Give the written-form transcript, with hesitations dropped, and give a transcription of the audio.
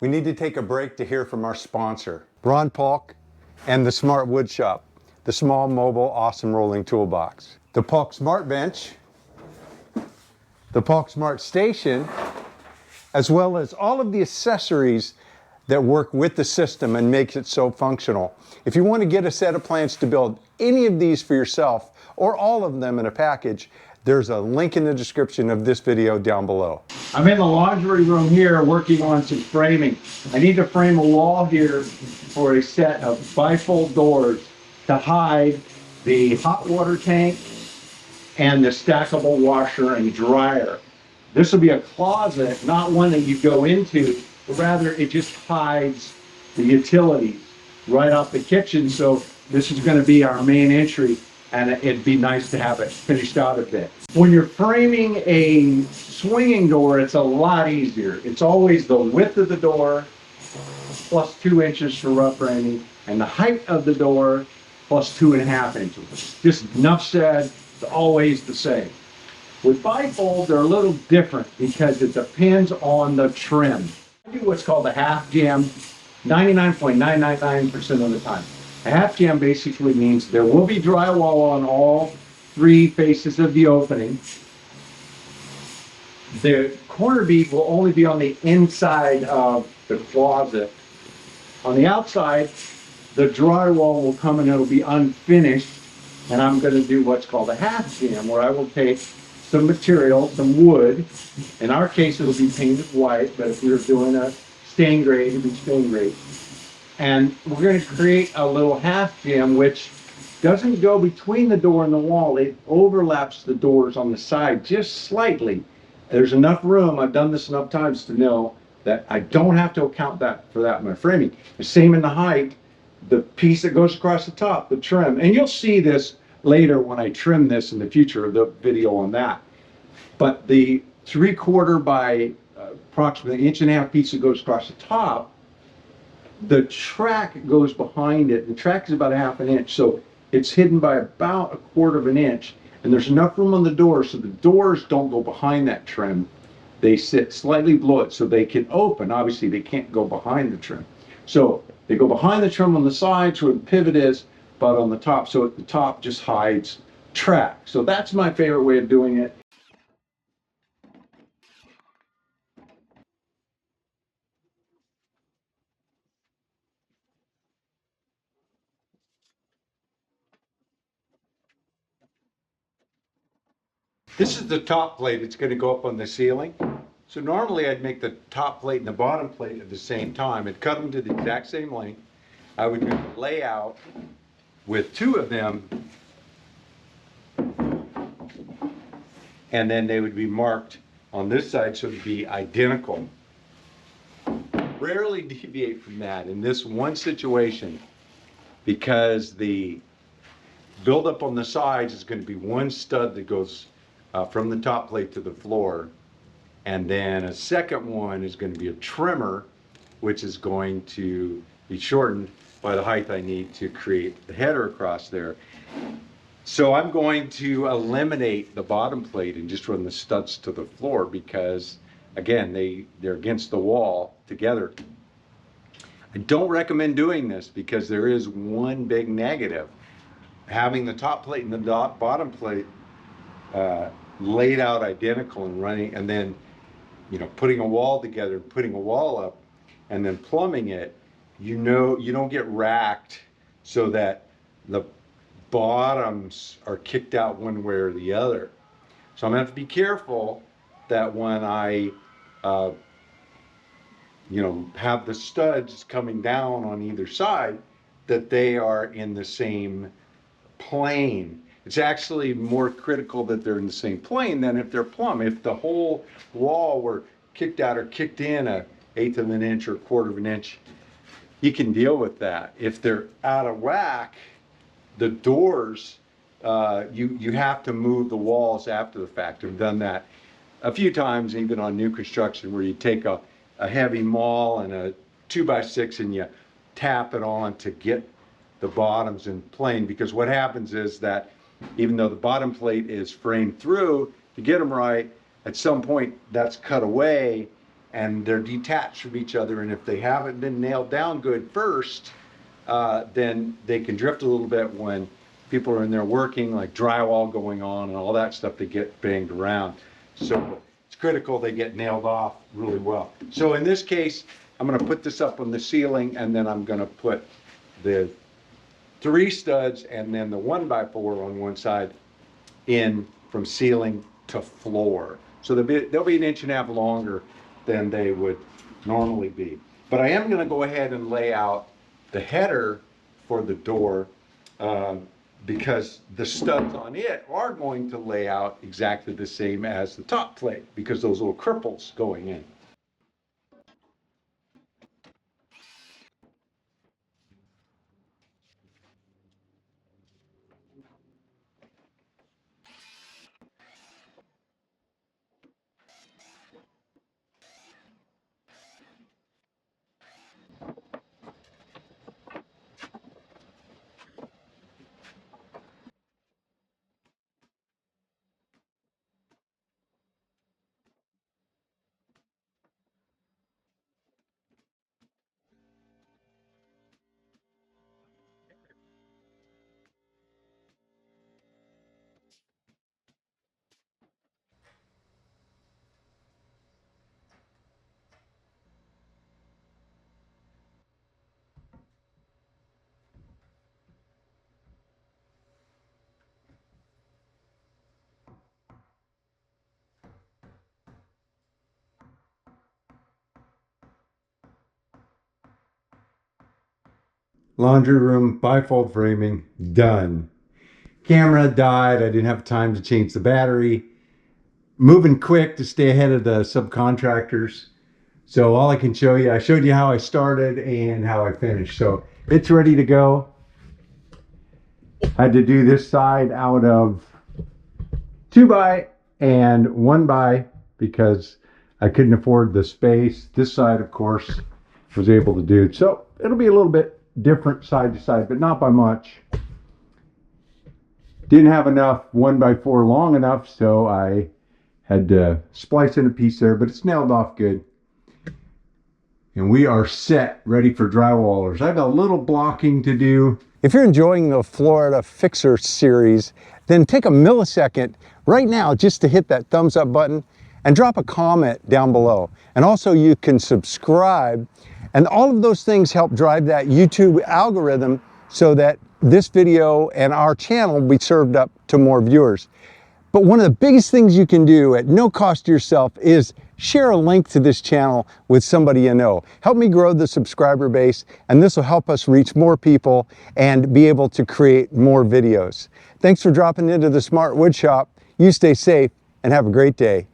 We need to take a break to hear from our sponsor, Ron Polk and the Smart Wood Shop, the small, mobile, awesome rolling toolbox. The Polk Smart Bench, the Polk Smart Station, as well as all of the accessories that work with the system and makes it so functional. If you want to get a set of plans to build any of these for yourself or all of them in a package, there's a link in the description of this video down below. I'm in the laundry room here working on some framing. I need to frame a wall here for a set of bifold doors to hide the hot water tank and the stackable washer and dryer. This will be a closet, not one that you go into, but rather it just hides the utilities right off the kitchen. So this is going to be our main entry, and it'd be nice to have it finished out a bit. When you're framing a swinging door, it's a lot easier. It's always the width of the door plus 2 inches for rough framing, and the height of the door plus 2.5 inches. Just enough said, it's always the same. With bifold, they're a little different because it depends on the trim. I do what's called a half jam 99.999% of the time. A half jam basically means there will be drywall on all 3 faces of the opening. The corner bead will only be on the inside of the closet. On the outside, the drywall will come and it'll be unfinished, and I'm going to do what's called a half jam, where I will take some material, some wood. In our case, it'll be painted white, but if we were doing a stain grade, it'd be stain grade. And we're going to create a little half jam, which doesn't go between the door and the wall. It overlaps the doors on the side just slightly. There's enough room. I've done this enough times to know that I don't have to account for that in my framing. The same in the height, the piece that goes across the top, the trim. And you'll see this later when I trim this in the future of the video on that. But the 3/4 by approximately 1.5 inch piece that goes across the top, the track goes behind it. The track is about 1/2 inch, so it's hidden by about 1/4 inch, and there's enough room on the door so the doors don't go behind that trim. They sit slightly below it so they can open. Obviously they can't go behind the trim, so they go behind the trim on the sides where the pivot is, but on the top, so at the top just hides track. So that's my favorite way of doing it. This is the top plate. It's going to go up on the ceiling. So normally I'd make the top plate and the bottom plate at the same time and cut them to the exact same length. I would do the layout with 2 of them, and then they would be marked on this side so it'd be identical. Rarely deviate from that in this one situation, because the buildup on the sides is going to be 1 stud that goes from the top plate to the floor, and then a second one is going to be a trimmer, which is going to be shortened by the height I need to create the header across there. So I'm going to eliminate the bottom plate and just run the studs to the floor because, again, they're against the wall together. I don't recommend doing this because there is one big negative. Having the top plate and the bottom plate laid out identical and running, and then putting a wall together, putting a wall up, and then plumbing it, you don't get racked so that the bottoms are kicked out one way or the other. So I'm gonna have to be careful that when I have the studs coming down on either side, that they are in the same plane. It's actually more critical that they're in the same plane than if they're plumb. If the whole wall were kicked out or kicked in 1/8 inch or 1/4 inch, you can deal with that. If they're out of whack, the doors, you have to move the walls after the fact. I've done that a few times, even on new construction, where you take a heavy maul and a 2x6 and you tap it on to get the bottoms in plane, because what happens is that even though the bottom plate is framed through to get them right, at some point that's cut away and they're detached from each other. And if they haven't been nailed down good first, then they can drift a little bit when people are in there working, like drywall going on and all that stuff, they get banged around. So it's critical they get nailed off really well. So in this case, I'm going to put this up on the ceiling, and then I'm going to put the 3 studs and then the 1x4 on one side in from ceiling to floor. So they'll be an inch and a half longer than they would normally be. But I am going to go ahead and lay out the header for the door, because the studs on it are going to lay out exactly the same as the top plate, because those little cripples going in. Laundry room, bifold framing, done. Camera died, I didn't have time to change the battery. Moving quick to stay ahead of the subcontractors. So all I can show you, I showed you how I started and how I finished. So it's ready to go. I had to do this side out of 2x and 1x because I couldn't afford the space. This side, of course, was able to do. So it'll be a little bit different side to side, but not by much. Didn't have enough 1x4 long enough, so I had to splice in a piece there, but it's nailed off good. And we are set, ready for drywallers. I have a little blocking to do. If you're enjoying the Florida Fixer series, then take a millisecond right now just to hit that thumbs up button and drop a comment down below. And also you can subscribe, and all of those things help drive that YouTube algorithm so that this video and our channel will be served up to more viewers. But one of the biggest things you can do at no cost to yourself is share a link to this channel with somebody you know. Help me grow the subscriber base, and this will help us reach more people and be able to create more videos. Thanks for dropping into the Smart Wood Shop. You stay safe and have a great day.